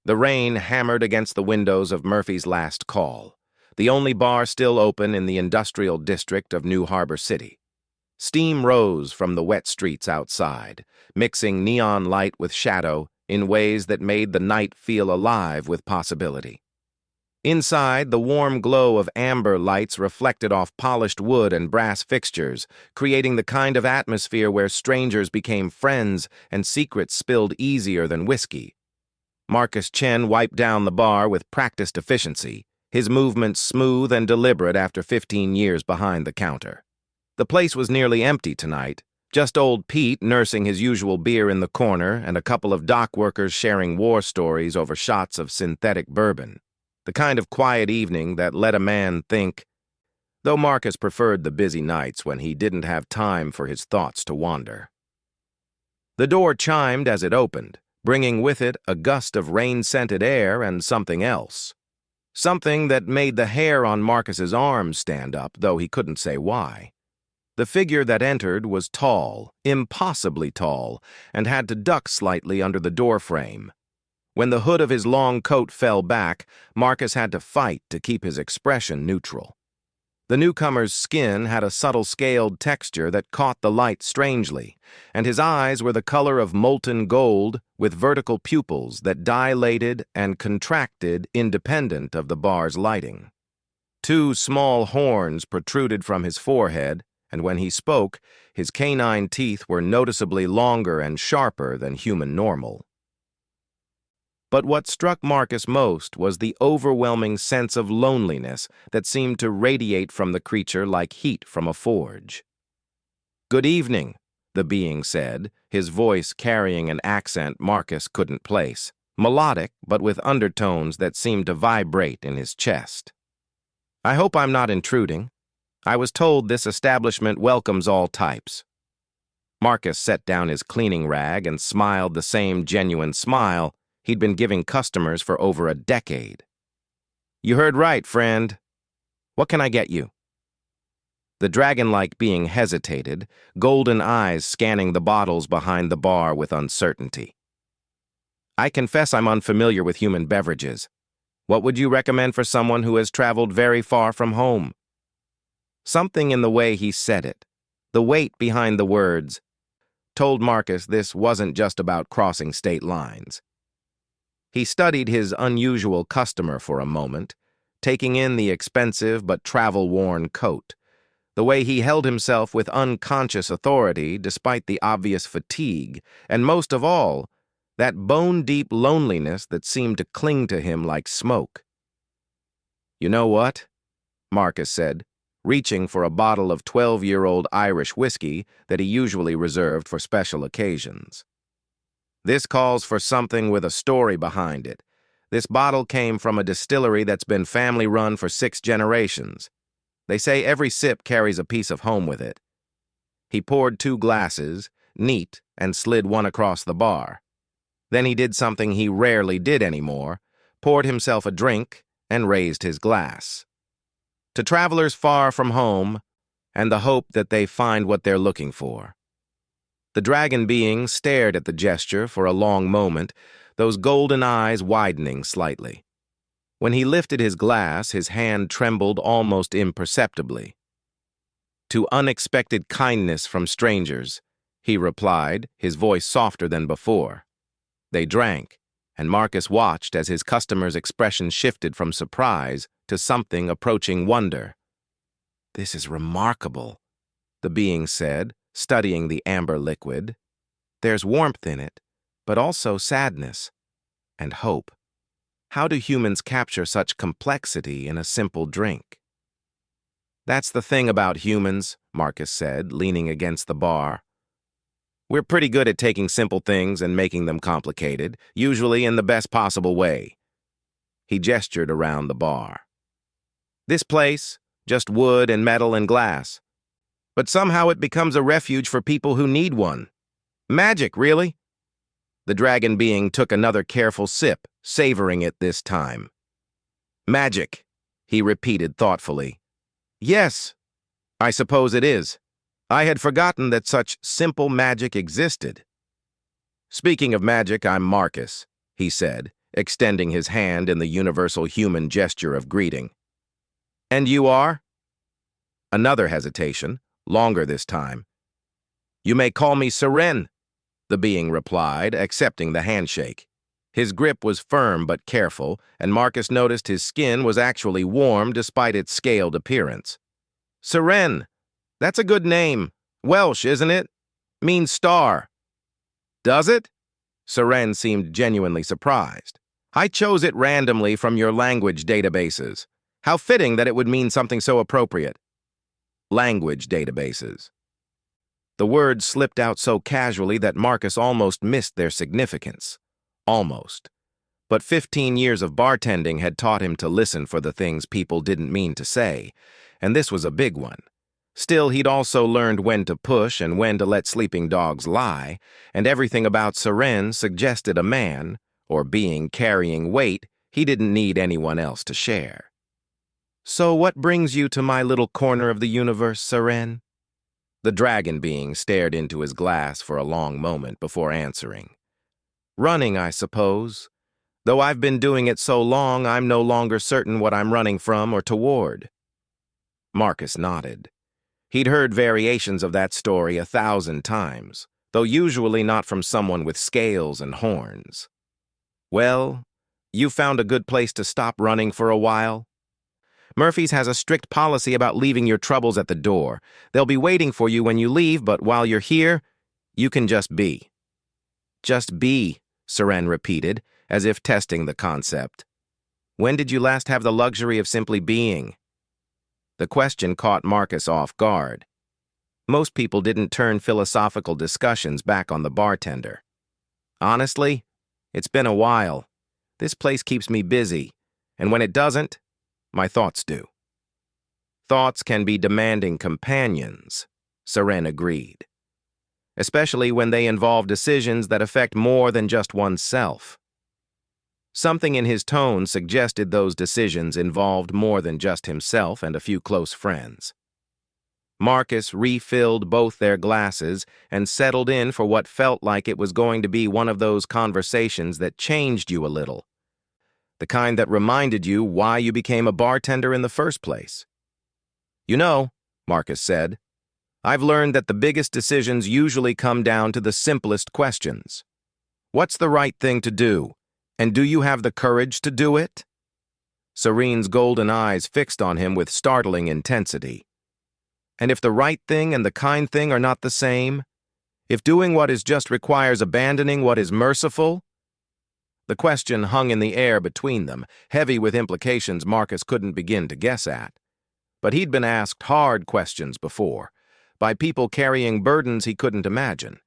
The rain hammered against the windows of Murphy's Last Call, the only bar still open in the industrial district of New Harbor City. Steam rose from the wet streets outside, mixing neon light with shadow in ways that made the night feel alive with possibility. Inside, the warm glow of amber lights reflected off polished wood and brass fixtures, creating the kind of atmosphere where strangers became friends and secrets spilled easier than whiskey. Marcus Chen wiped down the bar with practiced efficiency, his movements smooth and deliberate after 15 years behind the counter. The place was nearly empty tonight, just old Pete nursing his usual beer in the corner and a couple of dock workers sharing war stories over shots of synthetic bourbon. The kind of quiet evening that let a man think, though Marcus preferred the busy nights when he didn't have time for his thoughts to wander. The door chimed as it opened, bringing with it a gust of rain-scented air and something else. Something that made the hair on Marcus's arms stand up, though he couldn't say why. The figure that entered was tall, impossibly tall, and had to duck slightly under the doorframe. When the hood of his long coat fell back, Marcus had to fight to keep his expression neutral. The newcomer's skin had a subtle scaled texture that caught the light strangely, and his eyes were the color of molten gold with vertical pupils that dilated and contracted independent of the bar's lighting. Two small horns protruded from his forehead, and when he spoke, his canine teeth were noticeably longer and sharper than human normal. But what struck Marcus most was the overwhelming sense of loneliness that seemed to radiate from the creature like heat from a forge. "Good evening," the being said, his voice carrying an accent Marcus couldn't place, melodic but with undertones that seemed to vibrate in his chest. "I hope I'm not intruding. I was told this establishment welcomes all types." Marcus set down his cleaning rag and smiled the same genuine smile he'd been giving customers for over a decade. "You heard right, friend. What can I get you?" The dragon-like being hesitated, golden eyes scanning the bottles behind the bar with uncertainty. "I confess I'm unfamiliar with human beverages. What would you recommend for someone who has traveled very far from home?" Something in the way he said it, the weight behind the words, told Marcus this wasn't just about crossing state lines. He studied his unusual customer for a moment, taking in the expensive but travel-worn coat, the way he held himself with unconscious authority despite the obvious fatigue, and most of all, that bone-deep loneliness that seemed to cling to him like smoke. "You know what?" Marcus said, reaching for a bottle of 12-year-old Irish whiskey that he usually reserved for special occasions. "This calls for something with a story behind it. This bottle came from a distillery that's been family-run for 6 generations. They say every sip carries a piece of home with it." He poured 2 glasses, neat, and slid one across the bar. Then he did something he rarely did anymore, poured himself a drink, and raised his glass. "To travelers far from home, and the hope that they find what they're looking for." The dragon being stared at the gesture for a long moment, those golden eyes widening slightly. When he lifted his glass, his hand trembled almost imperceptibly. "To unexpected kindness from strangers," he replied, his voice softer than before. They drank, and Marcus watched as his customer's expression shifted from surprise to something approaching wonder. "This is remarkable," the being said, studying the amber liquid. "There's warmth in it, but also sadness and hope. How do humans capture such complexity in a simple drink?" "That's the thing about humans," Marcus said, leaning against the bar. "We're pretty good at taking simple things and making them complicated, usually in the best possible way." He gestured around the bar. "This place, just wood and metal and glass. But somehow it becomes a refuge for people who need one. Magic, really?" The dragon being took another careful sip, savoring it this time. "Magic," he repeated thoughtfully. "Yes, I suppose it is. I had forgotten that such simple magic existed." "Speaking of magic, I'm Marcus," he said, extending his hand in the universal human gesture of greeting. "And you are?" Another hesitation, longer this time. "You may call me Seren," the being replied, accepting the handshake. His grip was firm but careful, and Marcus noticed his skin was actually warm despite its scaled appearance. "Seren, that's a good name. Welsh, isn't it? Means star." "Does it?" Seren seemed genuinely surprised. "I chose it randomly from your language databases. How fitting that it would mean something so appropriate." Language databases. The words slipped out so casually that Marcus almost missed their significance. Almost. But 15 years of bartending had taught him to listen for the things people didn't mean to say, and this was a big one. Still, he'd also learned when to push and when to let sleeping dogs lie, and everything about Seren suggested a man, or being carrying weight, he didn't need anyone else to share. "So what brings you to my little corner of the universe, Seren?" The dragon being stared into his glass for a long moment before answering. "Running, I suppose. Though I've been doing it so long, I'm no longer certain what I'm running from or toward." Marcus nodded. He'd heard variations of that story 1,000 times, though usually not from someone with scales and horns. "Well, you found a good place to stop running for a while?" "Murphy's has a strict policy about leaving your troubles at the door. They'll be waiting for you when you leave, but while you're here, you can just be." "Just be," Seren repeated, as if testing the concept. "When did you last have the luxury of simply being?" The question caught Marcus off guard. Most people didn't turn philosophical discussions back on the bartender. "Honestly, it's been a while. This place keeps me busy, and when it doesn't, my thoughts do." "Thoughts can be demanding companions," Seren agreed. "Especially when they involve decisions that affect more than just oneself." Something in his tone suggested those decisions involved more than just himself and a few close friends. Marcus refilled both their glasses and settled in for what felt like it was going to be one of those conversations that changed you a little. The kind that reminded you why you became a bartender in the first place. "You know," Marcus said, "I've learned that the biggest decisions usually come down to the simplest questions. What's the right thing to do? And do you have the courage to do it?" Serene's golden eyes fixed on him with startling intensity. "And if the right thing and the kind thing are not the same? If doing what is just requires abandoning what is merciful?" The question hung in the air between them, heavy with implications Marcus couldn't begin to guess at. But he'd been asked hard questions before, by people carrying burdens he couldn't imagine.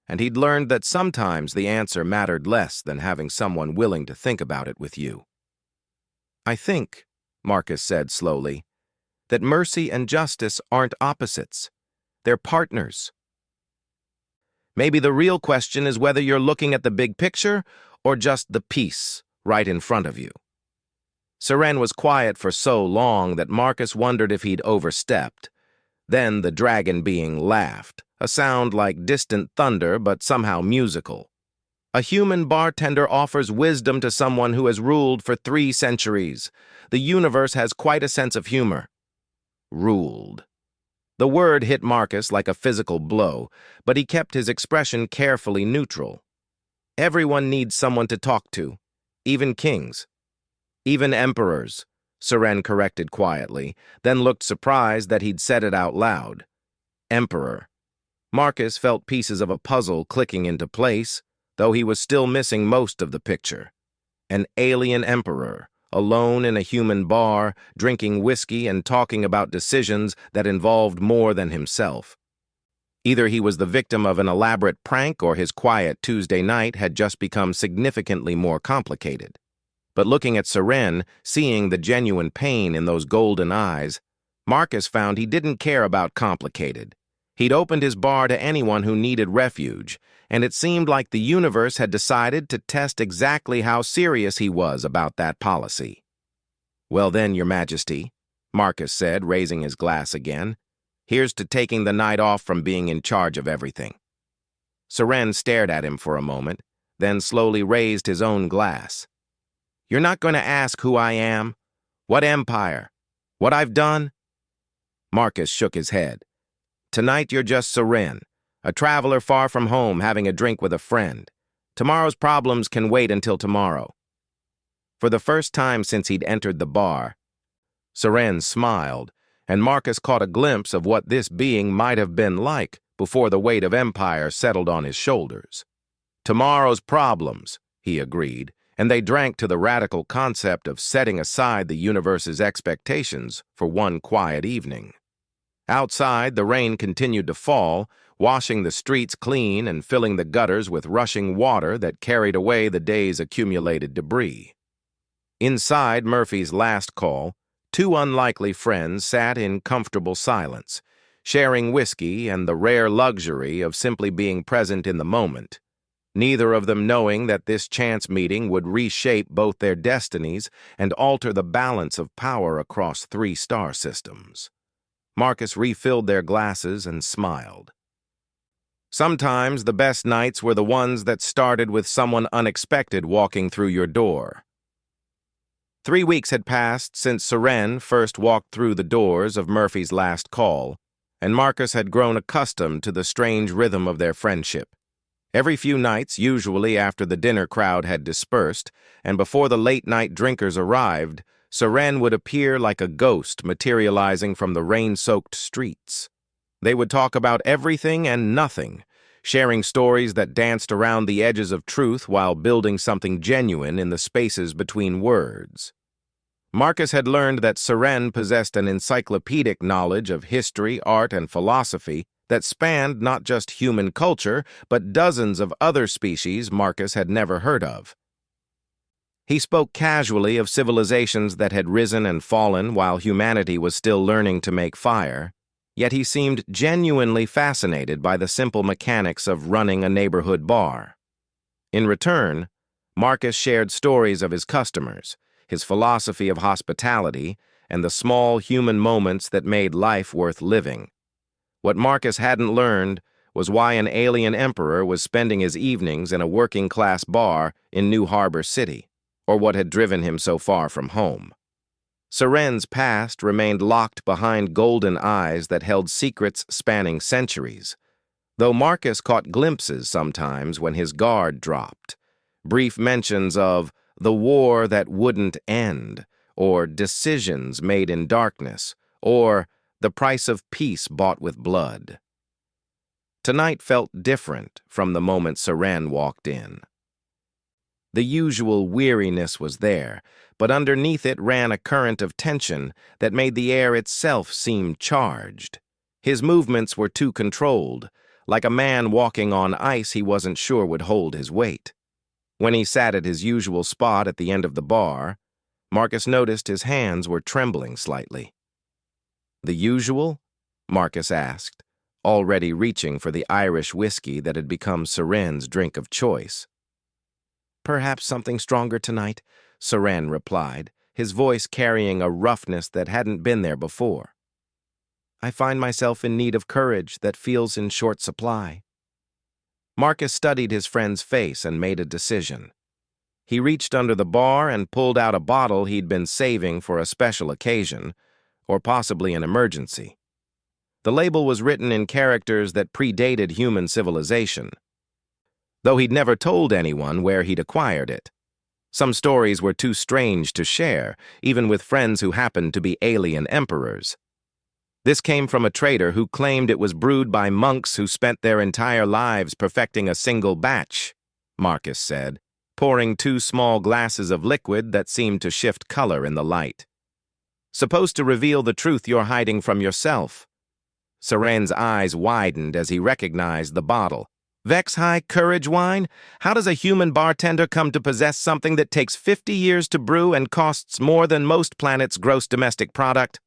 And he'd learned that sometimes the answer mattered less than having someone willing to think about it with you. "I think," Marcus said slowly, "that mercy and justice aren't opposites. They're partners. Maybe the real question is whether you're looking at the big picture or just the piece right in front of you." Seren was quiet for so long that Marcus wondered if he'd overstepped. Then the dragon being laughed, a sound like distant thunder but somehow musical. "A human bartender offers wisdom to someone who has ruled for 3 centuries. The universe has quite a sense of humor." Ruled. The word hit Marcus like a physical blow, but he kept his expression carefully neutral. "Everyone needs someone to talk to, even kings. Even emperors," Seren corrected quietly, then looked surprised that he'd said it out loud. Emperor. Marcus felt pieces of a puzzle clicking into place, though he was still missing most of the picture. An alien emperor, alone in a human bar, drinking whiskey and talking about decisions that involved more than himself. Either he was the victim of an elaborate prank or his quiet Tuesday night had just become significantly more complicated. But looking at Seren, seeing the genuine pain in those golden eyes, Marcus found he didn't care about complicated. He'd opened his bar to anyone who needed refuge, and it seemed like the universe had decided to test exactly how serious he was about that policy. "Well then, Your Majesty," Marcus said, raising his glass again, "here's to taking the night off from being in charge of everything." Seren stared at him for a moment, then slowly raised his own glass. You're not going to ask who I am? What empire? What I've done? Marcus shook his head. Tonight you're just Seren, a traveler far from home having a drink with a friend. Tomorrow's problems can wait until tomorrow. For the first time since he'd entered the bar, Seren smiled, and Marcus caught a glimpse of what this being might have been like before the weight of empire settled on his shoulders. Tomorrow's problems, he agreed, and they drank to the radical concept of setting aside the universe's expectations for one quiet evening. Outside, the rain continued to fall, washing the streets clean and filling the gutters with rushing water that carried away the day's accumulated debris. Inside Murphy's last call, two unlikely friends sat in comfortable silence, sharing whiskey and the rare luxury of simply being present in the moment, neither of them knowing that this chance meeting would reshape both their destinies and alter the balance of power across 3 star systems. Marcus refilled their glasses and smiled. Sometimes the best nights were the ones that started with someone unexpected walking through your door. 3 weeks had passed since Seren first walked through the doors of Murphy's last call, and Marcus had grown accustomed to the strange rhythm of their friendship. Every few nights, usually after the dinner crowd had dispersed, and before the late-night drinkers arrived, Seren would appear like a ghost materializing from the rain-soaked streets. They would talk about everything and nothing, sharing stories that danced around the edges of truth while building something genuine in the spaces between words. Marcus had learned that Seren possessed an encyclopedic knowledge of history, art, and philosophy that spanned not just human culture, but dozens of other species Marcus had never heard of. He spoke casually of civilizations that had risen and fallen while humanity was still learning to make fire, yet he seemed genuinely fascinated by the simple mechanics of running a neighborhood bar. In return, Marcus shared stories of his customers, his philosophy of hospitality, and the small human moments that made life worth living. What Marcus hadn't learned was why an alien emperor was spending his evenings in a working-class bar in New Harbor City, or what had driven him so far from home. Seren's past remained locked behind golden eyes that held secrets spanning centuries, though Marcus caught glimpses sometimes when his guard dropped, brief mentions of the war that wouldn't end, or decisions made in darkness, or the price of peace bought with blood. Tonight felt different from the moment Seren walked in. The usual weariness was there, but underneath it ran a current of tension that made the air itself seem charged. His movements were too controlled, like a man walking on ice he wasn't sure would hold his weight. When he sat at his usual spot at the end of the bar, Marcus noticed his hands were trembling slightly. "The usual?" Marcus asked, already reaching for the Irish whiskey that had become Seren's drink of choice. "Perhaps something stronger tonight," Seren replied, his voice carrying a roughness that hadn't been there before. "I find myself in need of courage that feels in short supply." Marcus studied his friend's face and made a decision. He reached under the bar and pulled out a bottle he'd been saving for a special occasion, or possibly an emergency. The label was written in characters that predated human civilization, though he'd never told anyone where he'd acquired it. Some stories were too strange to share, even with friends who happened to be alien emperors. This came from a trader who claimed it was brewed by monks who spent their entire lives perfecting a single batch, Marcus said, pouring 2 small glasses of liquid that seemed to shift color in the light. "Supposed to reveal the truth you're hiding from yourself." Seren's eyes widened as he recognized the bottle. "Vex High Courage wine? How does a human bartender come to possess something that takes 50 years to brew and costs more than most planets' gross domestic product?"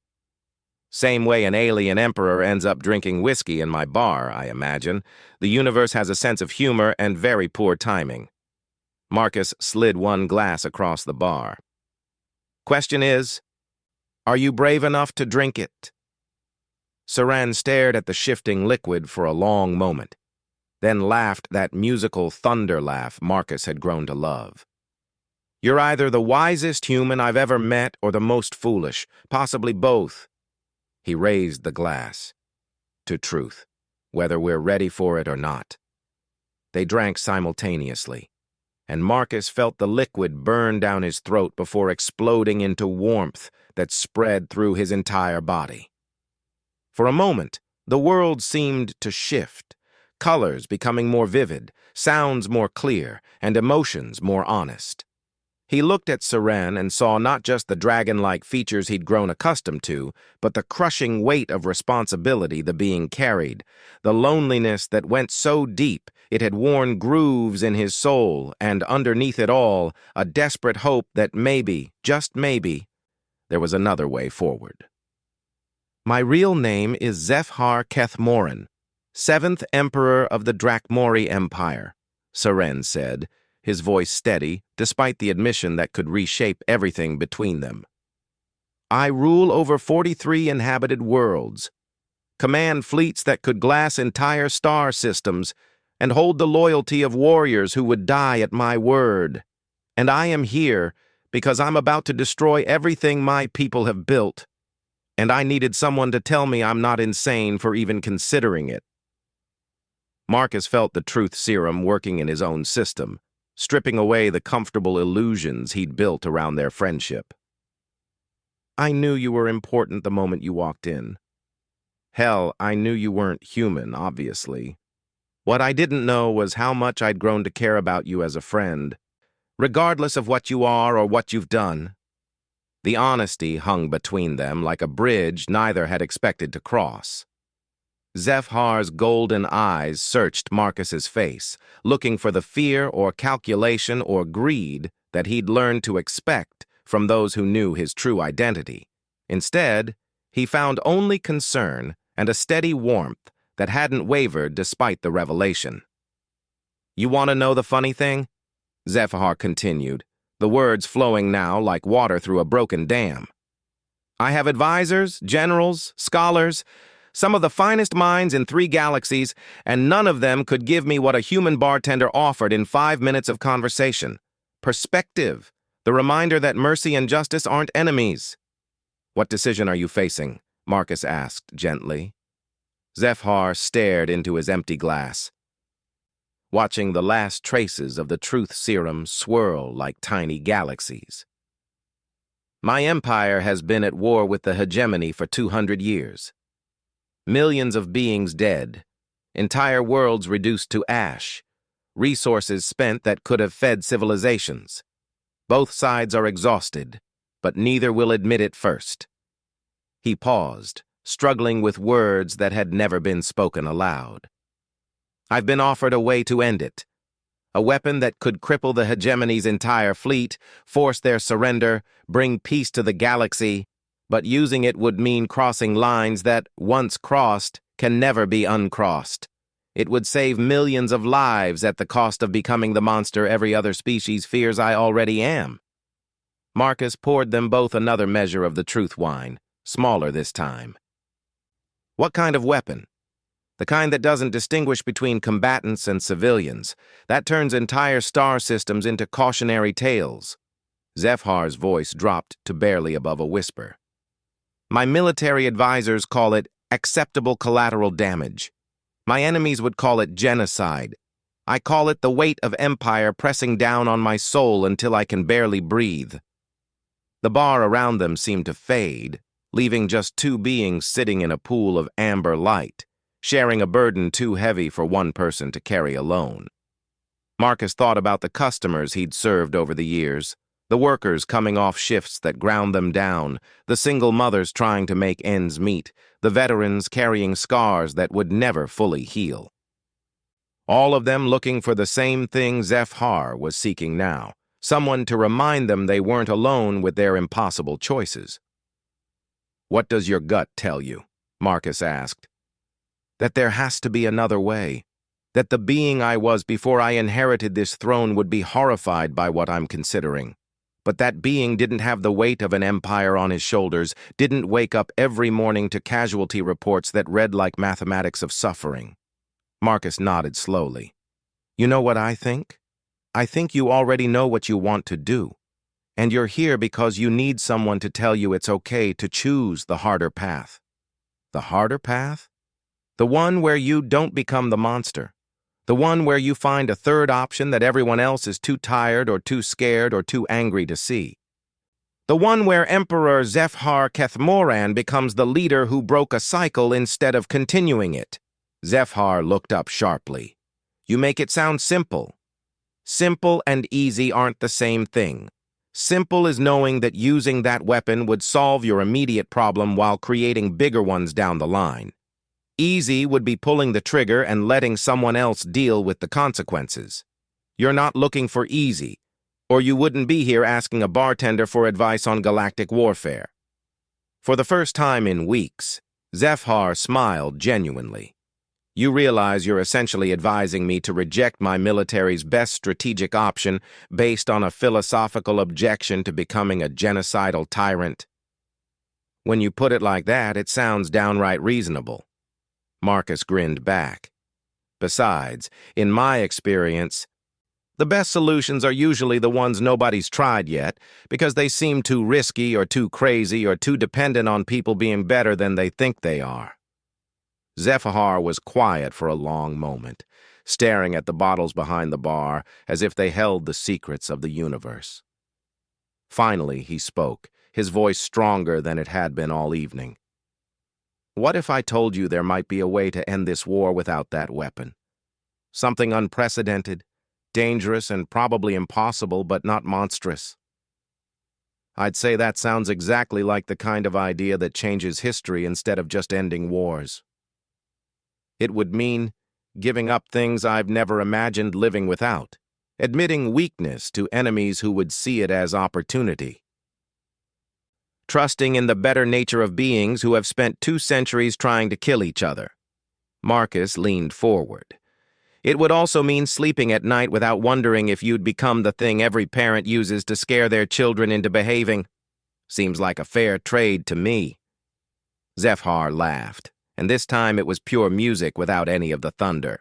"Same way an alien emperor ends up drinking whiskey in my bar, I imagine. The universe has a sense of humor and very poor timing." Marcus slid 1 glass across the bar. "Question is, are you brave enough to drink it?" Seren stared at the shifting liquid for a long moment, then laughed that musical thunder laugh Marcus had grown to love. You're either the wisest human I've ever met or the most foolish, possibly both. He raised the glass. To truth, whether we're ready for it or not. They drank simultaneously, and Marcus felt the liquid burn down his throat before exploding into warmth that spread through his entire body. For a moment, the world seemed to shift, colors becoming more vivid, sounds more clear, and emotions more honest. He looked at Seren and saw not just the dragon-like features he'd grown accustomed to, but the crushing weight of responsibility the being carried, the loneliness that went so deep it had worn grooves in his soul, and underneath it all, a desperate hope that maybe, just maybe, there was another way forward. My real name is Zefhar Kethmoran, 7th Emperor of the Drakmori Empire, Seren said, his voice steady, despite the admission that could reshape everything between them. I rule over 43 inhabited worlds, command fleets that could glass entire star systems, and hold the loyalty of warriors who would die at my word. And I am here because I'm about to destroy everything my people have built, and I needed someone to tell me I'm not insane for even considering it. Marcus felt the truth serum working in his own system, stripping away the comfortable illusions he'd built around their friendship. I knew you were important the moment you walked in. Hell, I knew you weren't human, obviously. What I didn't know was how much I'd grown to care about you as a friend, regardless of what you are or what you've done. The honesty hung between them like a bridge neither had expected to cross. Zefhar's golden eyes searched Marcus's face, looking for the fear or calculation or greed that he'd learned to expect from those who knew his true identity. Instead, he found only concern and a steady warmth that hadn't wavered despite the revelation. You want to know the funny thing? Zefhar continued, the words flowing now like water through a broken dam. I have advisors, generals, scholars, some of the finest minds in 3 galaxies, and none of them could give me what a human bartender offered in 5 minutes of conversation. Perspective, the reminder that mercy and justice aren't enemies. What decision are you facing? Marcus asked gently. Zefhar stared into his empty glass, watching the last traces of the truth serum swirl like tiny galaxies. My empire has been at war with the hegemony for 200 years. Millions of beings dead, entire worlds reduced to ash, resources spent that could have fed civilizations. Both sides are exhausted, but neither will admit it first. He paused, struggling with words that had never been spoken aloud. I've been offered a way to end it. A weapon that could cripple the hegemony's entire fleet, force their surrender, bring peace to the galaxy, but using it would mean crossing lines that, once crossed, can never be uncrossed. It would save millions of lives at the cost of becoming the monster every other species fears I already am. Marcus poured them both another measure of the truth wine, smaller this time. What kind of weapon? The kind that doesn't distinguish between combatants and civilians, that turns entire star systems into cautionary tales. Zefhar's voice dropped to barely above a whisper. My military advisors call it acceptable collateral damage. My enemies would call it genocide. I call it the weight of empire pressing down on my soul until I can barely breathe. The bar around them seemed to fade, leaving just 2 beings sitting in a pool of amber light, sharing a burden too heavy for one person to carry alone. Marcus thought about the customers he'd served over the years, the workers coming off shifts that ground them down, the single mothers trying to make ends meet, the veterans carrying scars that would never fully heal. All of them looking for the same thing Zefhar was seeking now, someone to remind them they weren't alone with their impossible choices. What does your gut tell you? Marcus asked. That there has to be another way. That the being I was before I inherited this throne would be horrified by what I'm considering. But that being didn't have the weight of an empire on his shoulders, didn't wake up every morning to casualty reports that read like mathematics of suffering. Marcus nodded slowly. You know what I think? I think you already know what you want to do. And you're here because you need someone to tell you it's okay to choose the harder path. The harder path? The one where you don't become the monster. The one where you find a third option that everyone else is too tired or too scared or too angry to see. The one where Emperor Zephar Kethmoran becomes the leader who broke a cycle instead of continuing it. Zephar looked up sharply. You make it sound simple. Simple and easy aren't the same thing. Simple is knowing that using that weapon would solve your immediate problem while creating bigger ones down the line. Easy would be pulling the trigger and letting someone else deal with the consequences. You're not looking for easy, or you wouldn't be here asking a bartender for advice on galactic warfare. For the first time in weeks, Zephar smiled genuinely. You realize you're essentially advising me to reject my military's best strategic option based on a philosophical objection to becoming a genocidal tyrant. When you put it like that, it sounds downright reasonable. Marcus grinned back. Besides, in my experience, the best solutions are usually the ones nobody's tried yet because they seem too risky or too crazy or too dependent on people being better than they think they are. Zephar was quiet for a long moment, staring at the bottles behind the bar as if they held the secrets of the universe. Finally, he spoke, his voice stronger than it had been all evening. What if I told you there might be a way to end this war without that weapon? Something unprecedented, dangerous, and probably impossible, but not monstrous. I'd say that sounds exactly like the kind of idea that changes history instead of just ending wars. It would mean giving up things I've never imagined living without, admitting weakness to enemies who would see it as opportunity. Trusting in the better nature of beings who have spent 2 centuries trying to kill each other. Marcus leaned forward. It would also mean sleeping at night without wondering if you'd become the thing every parent uses to scare their children into behaving. Seems like a fair trade to me. Zephar laughed, and this time it was pure music without any of the thunder.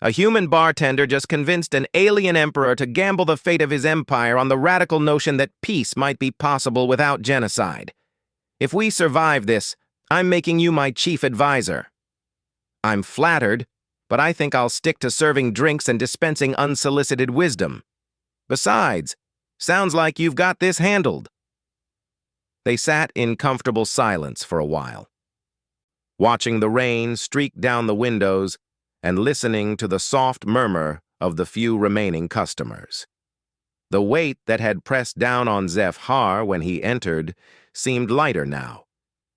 A human bartender just convinced an alien emperor to gamble the fate of his empire on the radical notion that peace might be possible without genocide. If we survive this, I'm making you my chief advisor. I'm flattered, but I think I'll stick to serving drinks and dispensing unsolicited wisdom. Besides, sounds like you've got this handled. They sat in comfortable silence for a while, watching the rain streak down the windows and listening to the soft murmur of the few remaining customers. The weight that had pressed down on Zephar when he entered seemed lighter now,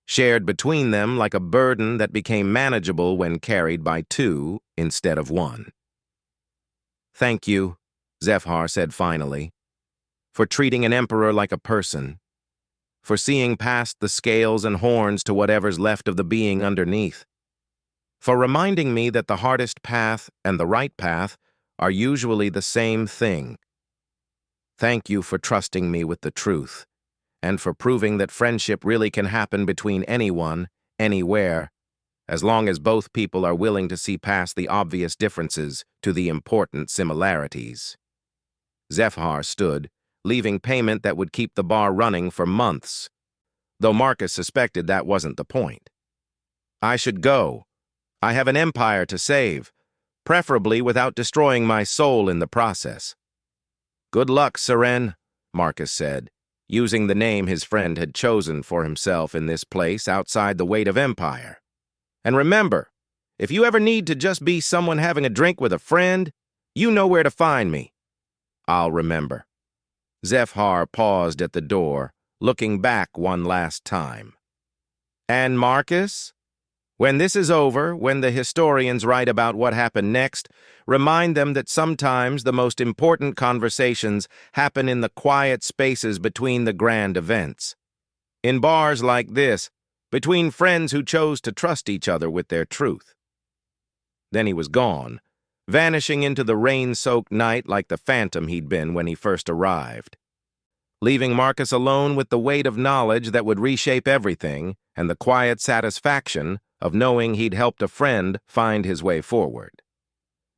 shared between them like a burden that became manageable when carried by 2 instead of 1. Thank you, Zephar said finally, for treating an emperor like a person, for seeing past the scales and horns to whatever's left of the being underneath, for reminding me that the hardest path and the right path are usually the same thing. Thank you for trusting me with the truth, and for proving that friendship really can happen between anyone, anywhere, as long as both people are willing to see past the obvious differences to the important similarities. Zephar stood, leaving payment that would keep the bar running for months, though Marcus suspected that wasn't the point. I should go. I have an empire to save, preferably without destroying my soul in the process. Good luck, Seren, Marcus said, using the name his friend had chosen for himself in this place outside the weight of empire. And remember, if you ever need to just be someone having a drink with a friend, you know where to find me. I'll remember. Zephar paused at the door, looking back one last time. And Marcus? When this is over, when the historians write about what happened next, remind them that sometimes the most important conversations happen in the quiet spaces between the grand events. In bars like this, between friends who chose to trust each other with their truth. Then he was gone, vanishing into the rain-soaked night like the phantom he'd been when he first arrived, leaving Marcus alone with the weight of knowledge that would reshape everything and the quiet satisfaction of knowing he'd helped a friend find his way forward.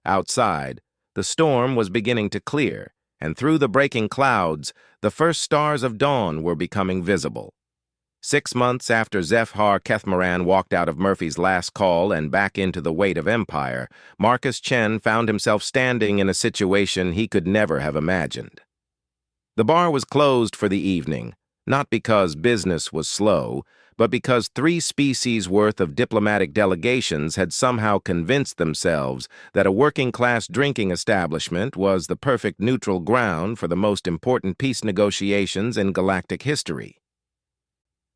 Outside, the storm was beginning to clear, and through the breaking clouds, the first stars of dawn were becoming visible. 6 months after Zephyr Kethmaran walked out of Murphy's last call and back into the weight of empire, Marcus Chen found himself standing in a situation he could never have imagined. The bar was closed for the evening, not because business was slow, but because 3 species worth of diplomatic delegations had somehow convinced themselves that a working-class drinking establishment was the perfect neutral ground for the most important peace negotiations in galactic history.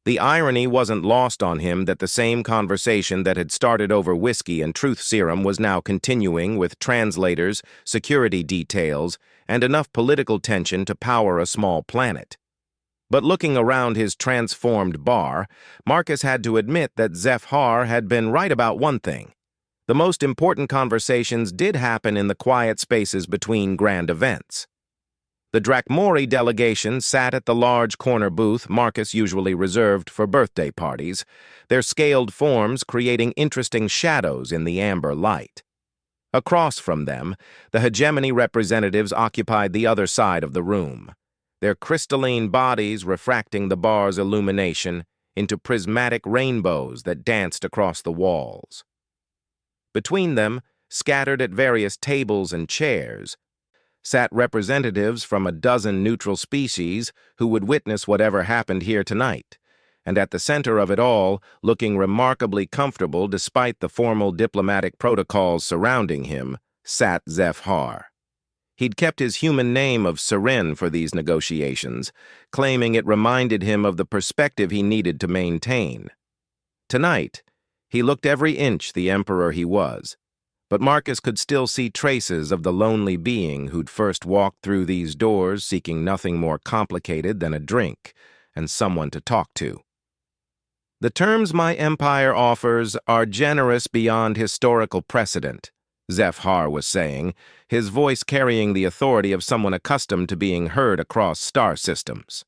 The irony wasn't lost on him that the same conversation that had started over whiskey and truth serum was now continuing with translators, security details, and enough political tension to power a small planet. But looking around his transformed bar, Marcus had to admit that Zephyr had been right about one thing. The most important conversations did happen in the quiet spaces between grand events. The Drakmori delegation sat at the large corner booth Marcus usually reserved for birthday parties, their scaled forms creating interesting shadows in the amber light. Across from them, the hegemony representatives occupied the other side of the room, their crystalline bodies refracting the bar's illumination into prismatic rainbows that danced across the walls. Between them, scattered at various tables and chairs, sat representatives from a dozen neutral species who would witness whatever happened here tonight, and at the center of it all, looking remarkably comfortable despite the formal diplomatic protocols surrounding him, sat Zephyr. He'd kept his human name of Seren for these negotiations, claiming it reminded him of the perspective he needed to maintain. Tonight, he looked every inch the emperor he was, but Marcus could still see traces of the lonely being who'd first walked through these doors seeking nothing more complicated than a drink and someone to talk to. The terms my empire offers are generous beyond historical precedent, Zephyr was saying, his voice carrying the authority of someone accustomed to being heard across star systems.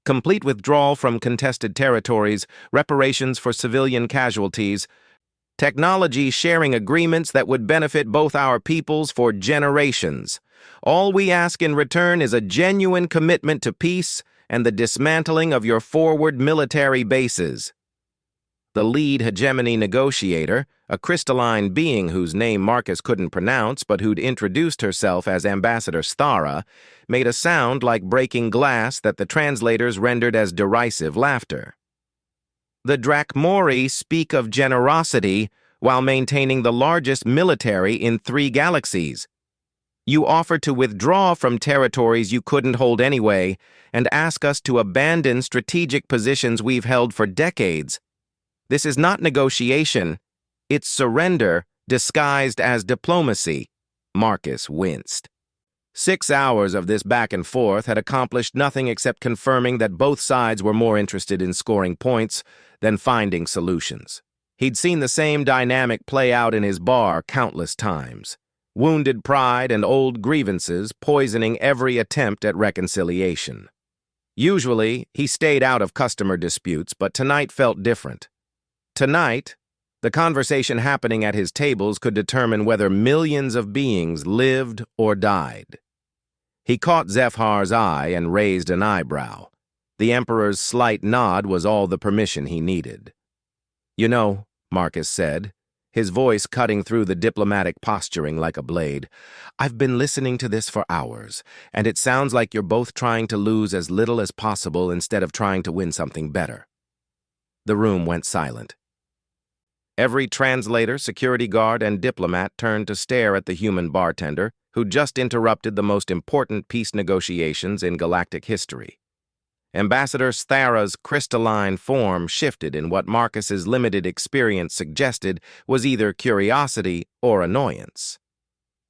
Complete withdrawal from contested territories, reparations for civilian casualties, technology sharing agreements that would benefit both our peoples for generations. All we ask in return is a genuine commitment to peace and the dismantling of your forward military bases. The lead hegemony negotiator, a crystalline being whose name Marcus couldn't pronounce but who'd introduced herself as Ambassador Sthara, made a sound like breaking glass that the translators rendered as derisive laughter. The Drakmori speak of generosity while maintaining the largest military in 3 galaxies. You offer to withdraw from territories you couldn't hold anyway and ask us to abandon strategic positions we've held for decades. This is not negotiation. It's surrender disguised as diplomacy. Marcus winced. 6 hours of this back and forth had accomplished nothing except confirming that both sides were more interested in scoring points than finding solutions. He'd seen the same dynamic play out in his bar countless times. Wounded pride and old grievances poisoning every attempt at reconciliation. Usually, he stayed out of customer disputes, but tonight felt different. Tonight, the conversation happening at his tables could determine whether millions of beings lived or died. He caught Zephyr's eye and raised an eyebrow. The Emperor's slight nod was all the permission he needed. "You know," Marcus said, his voice cutting through the diplomatic posturing like a blade, "I've been listening to this for hours, and it sounds like you're both trying to lose as little as possible instead of trying to win something better." The room went silent. Every translator, security guard, and diplomat turned to stare at the human bartender, who just interrupted the most important peace negotiations in galactic history. Ambassador Sthara's crystalline form shifted in what Marcus's limited experience suggested was either curiosity or annoyance.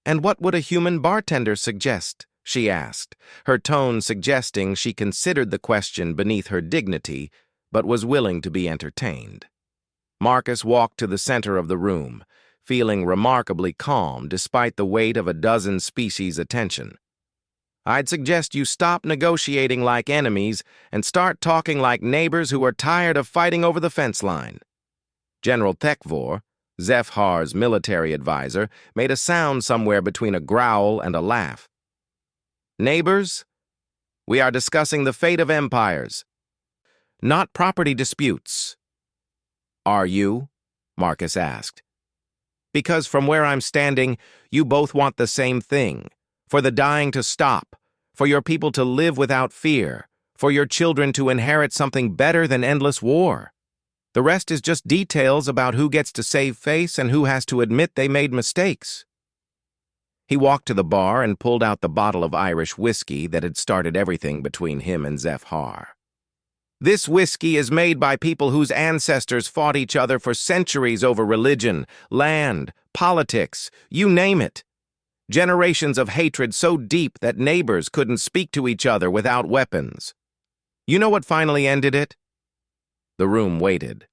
"And what would a human bartender suggest?" she asked, her tone suggesting she considered the question beneath her dignity, but was willing to be entertained. Marcus walked to the center of the room, feeling remarkably calm despite the weight of a dozen species' attention. "I'd suggest you stop negotiating like enemies and start talking like neighbors who are tired of fighting over the fence line." General Thekvor, Zephyr's military advisor, made a sound somewhere between a growl and a laugh. Neighbors, we are discussing the fate of empires, not property disputes. Are you? Marcus asked. Because from where I'm standing, you both want the same thing, for the dying to stop, for your people to live without fear, for your children to inherit something better than endless war. The rest is just details about who gets to save face and who has to admit they made mistakes. He walked to the bar and pulled out the bottle of Irish whiskey that had started everything between him and Zephyr. This whiskey is made by people whose ancestors fought each other for centuries over religion, land, politics, you name it. Generations of hatred so deep that neighbors couldn't speak to each other without weapons. You know what finally ended it? The room waited.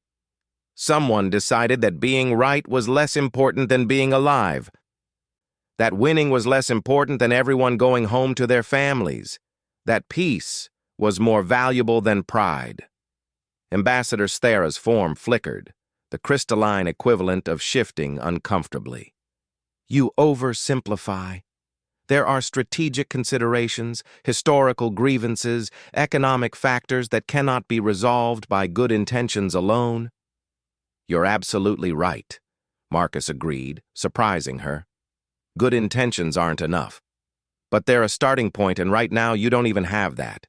Someone decided that being right was less important than being alive. That winning was less important than everyone going home to their families. That peace was more valuable than pride. Ambassador Thera's form flickered, the crystalline equivalent of shifting uncomfortably. You oversimplify. There are strategic considerations, historical grievances, economic factors that cannot be resolved by good intentions alone. You're absolutely right, Marcus agreed, surprising her. Good intentions aren't enough. But they're a starting point, and right now you don't even have that.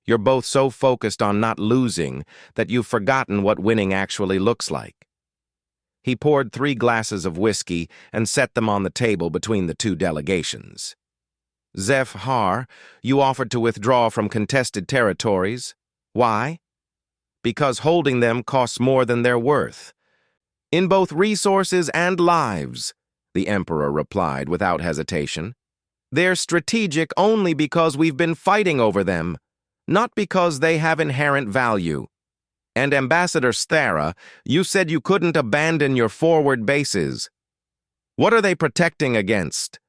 You're both so focused on not losing that you've forgotten what winning actually looks like. He poured 3 glasses of whiskey and set them on the table between the 2 delegations. Zephyr, you offered to withdraw from contested territories. Why? Because holding them costs more than they're worth. In both resources and lives, the Emperor replied without hesitation. They're strategic only because we've been fighting over them, not because they have inherent value. And Ambassador Thera, you said you couldn't abandon your forward bases. What are they protecting against?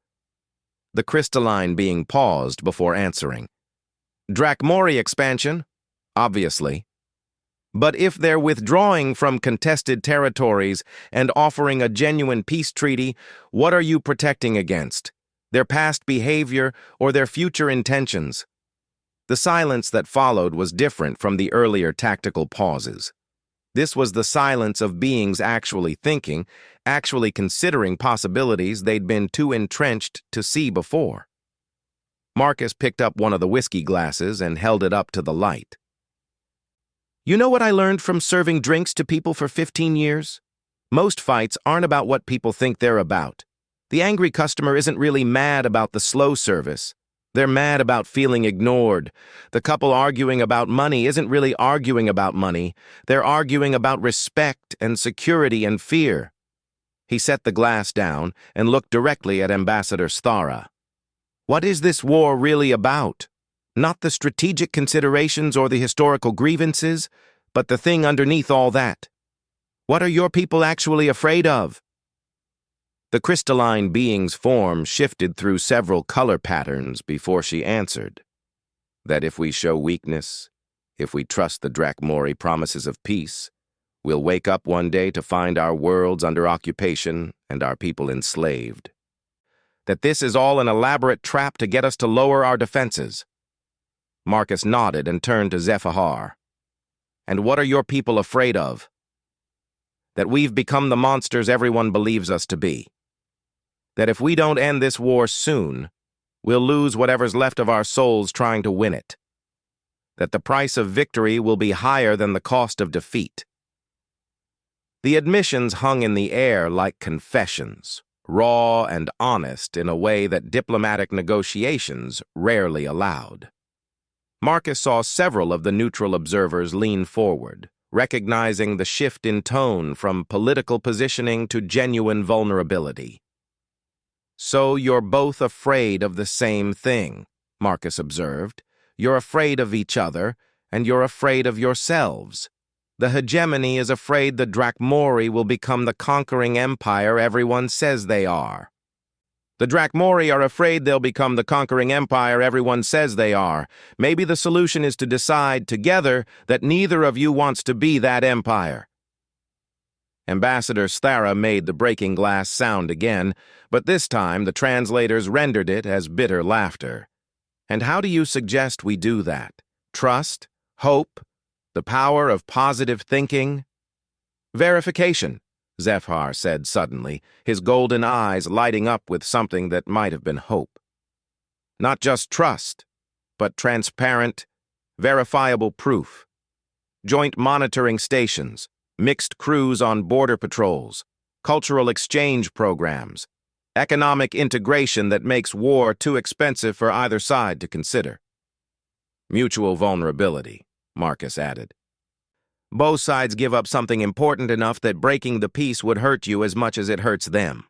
The crystalline being paused before answering. Drachmori expansion? Obviously. But if they're withdrawing from contested territories and offering a genuine peace treaty, what are you protecting against? Their past behavior or their future intentions? The silence that followed was different from the earlier tactical pauses. This was the silence of beings actually thinking, actually considering possibilities they'd been too entrenched to see before. Marcus picked up one of the whiskey glasses and held it up to the light. You know what I learned from serving drinks to people for 15 years? Most fights aren't about what people think they're about. The angry customer isn't really mad about the slow service. They're mad about feeling ignored. The couple arguing about money isn't really arguing about money. They're arguing about respect and security and fear. He set the glass down and looked directly at Ambassador Thera. What is this war really about? Not the strategic considerations or the historical grievances, but the thing underneath all that. What are your people actually afraid of? The crystalline being's form shifted through several color patterns before she answered. That if we show weakness, if we trust the Drachmori promises of peace, we'll wake up one day to find our worlds under occupation and our people enslaved. That this is all an elaborate trap to get us to lower our defenses. Marcus nodded and turned to Zephyr. And what are your people afraid of? That we've become the monsters everyone believes us to be. That if we don't end this war soon, we'll lose whatever's left of our souls trying to win it. That the price of victory will be higher than the cost of defeat. The admissions hung in the air like confessions, raw and honest in a way that diplomatic negotiations rarely allowed. Marcus saw several of the neutral observers lean forward, recognizing the shift in tone from political positioning to genuine vulnerability. So you're both afraid of the same thing, Marcus observed. You're afraid of each other, and you're afraid of yourselves. The hegemony is afraid the Drachmori will become the conquering empire everyone says they are. The Drachmori are afraid they'll become the conquering empire everyone says they are. Maybe the solution is to decide together that neither of you wants to be that empire. Ambassador Thera made the breaking glass sound again, but this time the translators rendered it as bitter laughter. And how do you suggest we do that? Trust? Hope? The power of positive thinking? Verification, Zephyr said suddenly, his golden eyes lighting up with something that might have been hope. Not just trust, but transparent, verifiable proof. Joint monitoring stations, mixed crews on border patrols, cultural exchange programs, economic integration that makes war too expensive for either side to consider. Mutual vulnerability, Marcus added. Both sides give up something important enough that breaking the peace would hurt you as much as it hurts them.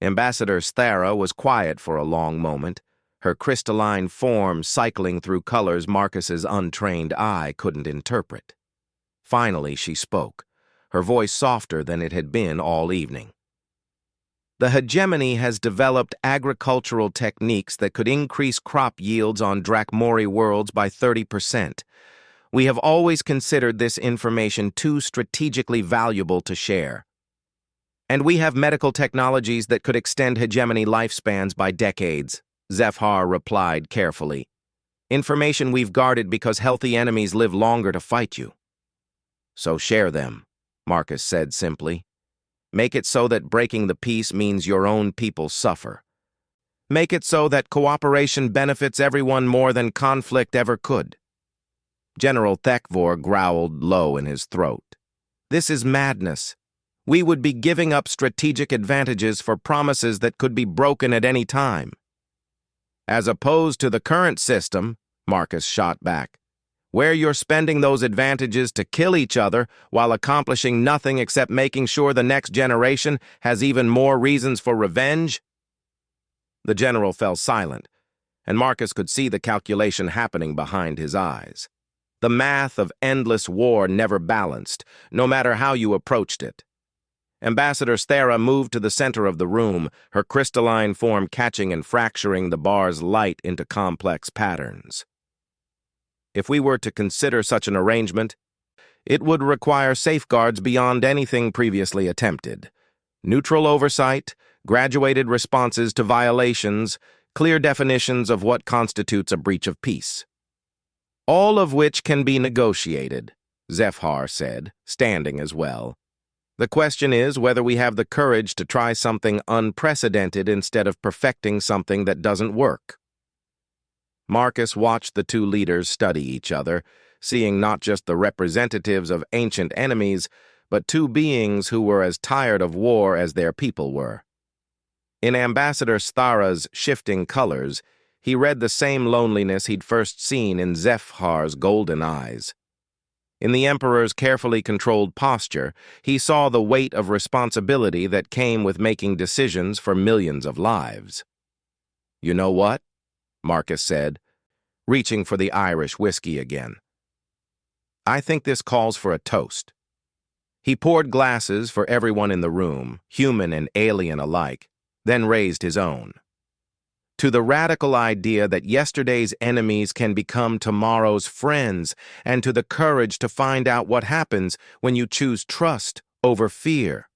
Ambassador Sthara was quiet for a long moment, her crystalline form cycling through colors Marcus's untrained eye couldn't interpret. Finally, she spoke, her voice softer than it had been all evening. The hegemony has developed agricultural techniques that could increase crop yields on Drakmori worlds by 30%. We have always considered this information too strategically valuable to share. And we have medical technologies that could extend hegemony lifespans by decades, Zephyr replied carefully. Information we've guarded because healthy enemies live longer to fight you. So share them, Marcus said simply. Make it so that breaking the peace means your own people suffer. Make it so that cooperation benefits everyone more than conflict ever could. General Thekvor growled low in his throat. This is madness. We would be giving up strategic advantages for promises that could be broken at any time. As opposed to the current system, Marcus shot back, where you're spending those advantages to kill each other while accomplishing nothing except making sure the next generation has even more reasons for revenge? The general fell silent, and Marcus could see the calculation happening behind his eyes. The math of endless war never balanced, no matter how you approached it. Ambassador Sthara moved to the center of the room, her crystalline form catching and fracturing the bar's light into complex patterns. If we were to consider such an arrangement, it would require safeguards beyond anything previously attempted. Neutral oversight, graduated responses to violations, clear definitions of what constitutes a breach of peace. All of which can be negotiated, Zephyr said, standing as well. The question is whether we have the courage to try something unprecedented instead of perfecting something that doesn't work. Marcus watched the two leaders study each other, seeing not just the representatives of ancient enemies, but two beings who were as tired of war as their people were. In Ambassador Sthara's shifting colors, he read the same loneliness he'd first seen in Zephyr's golden eyes. In the Emperor's carefully controlled posture, he saw the weight of responsibility that came with making decisions for millions of lives. You know what? Marcus said, reaching for the Irish whiskey again. I think this calls for a toast. He poured glasses for everyone in the room, human and alien alike, then raised his own. To the radical idea that yesterday's enemies can become tomorrow's friends, and to the courage to find out what happens when you choose trust over fear.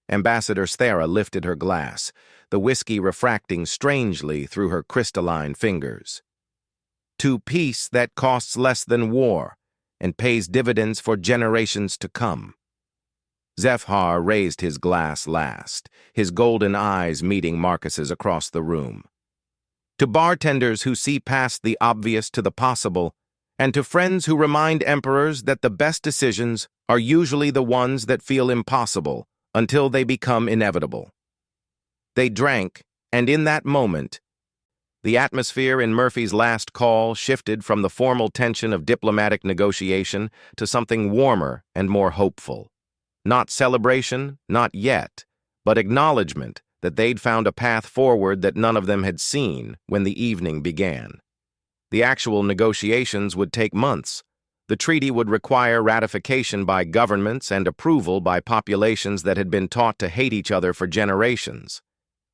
Ambassador Sthara lifted her glass, the whiskey refracting strangely through her crystalline fingers. To peace that costs less than war and pays dividends for generations to come. Zephyr raised his glass last, his golden eyes meeting Marcus's across the room. To bartenders who see past the obvious to the possible, and to friends who remind emperors that the best decisions are usually the ones that feel impossible until they become inevitable. They drank, and in that moment, the atmosphere in Murphy's last call shifted from the formal tension of diplomatic negotiation to something warmer and more hopeful. Not celebration, not yet, but acknowledgement that they'd found a path forward that none of them had seen when the evening began. The actual negotiations would take months. The treaty would require ratification by governments and approval by populations that had been taught to hate each other for generations.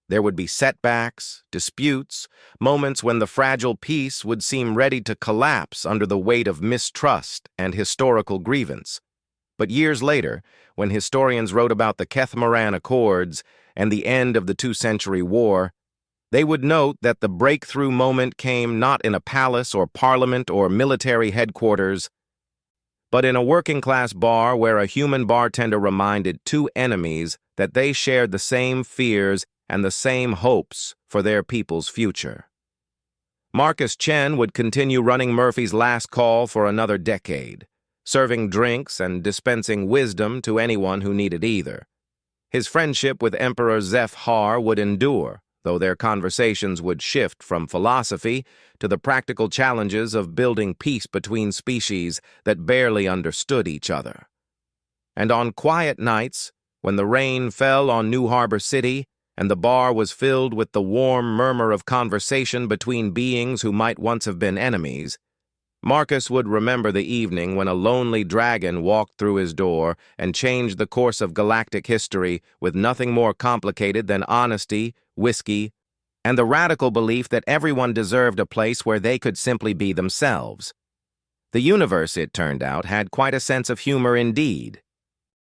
There would be setbacks, disputes, moments when the fragile peace would seem ready to collapse under the weight of mistrust and historical grievance. But years later, when historians wrote about the Kethmoran Accords and the end of the 2-century war, They would note that the breakthrough moment came not in a palace or parliament or military headquarters, but in a working-class bar where a human bartender reminded two enemies that they shared the same fears and the same hopes for their people's future. Marcus Chen would continue running Murphy's Last Call for another decade, serving drinks and dispensing wisdom to anyone who needed either. His friendship with Emperor Zeph Har would endure, though their conversations would shift from philosophy to the practical challenges of building peace between species that barely understood each other. And on quiet nights, when the rain fell on New Harbor City and the bar was filled with the warm murmur of conversation between beings who might once have been enemies, Marcus would remember the evening when a lonely dragon walked through his door and changed the course of galactic history with nothing more complicated than honesty, whiskey, and the radical belief that everyone deserved a place where they could simply be themselves. The universe, it turned out, had quite a sense of humor indeed.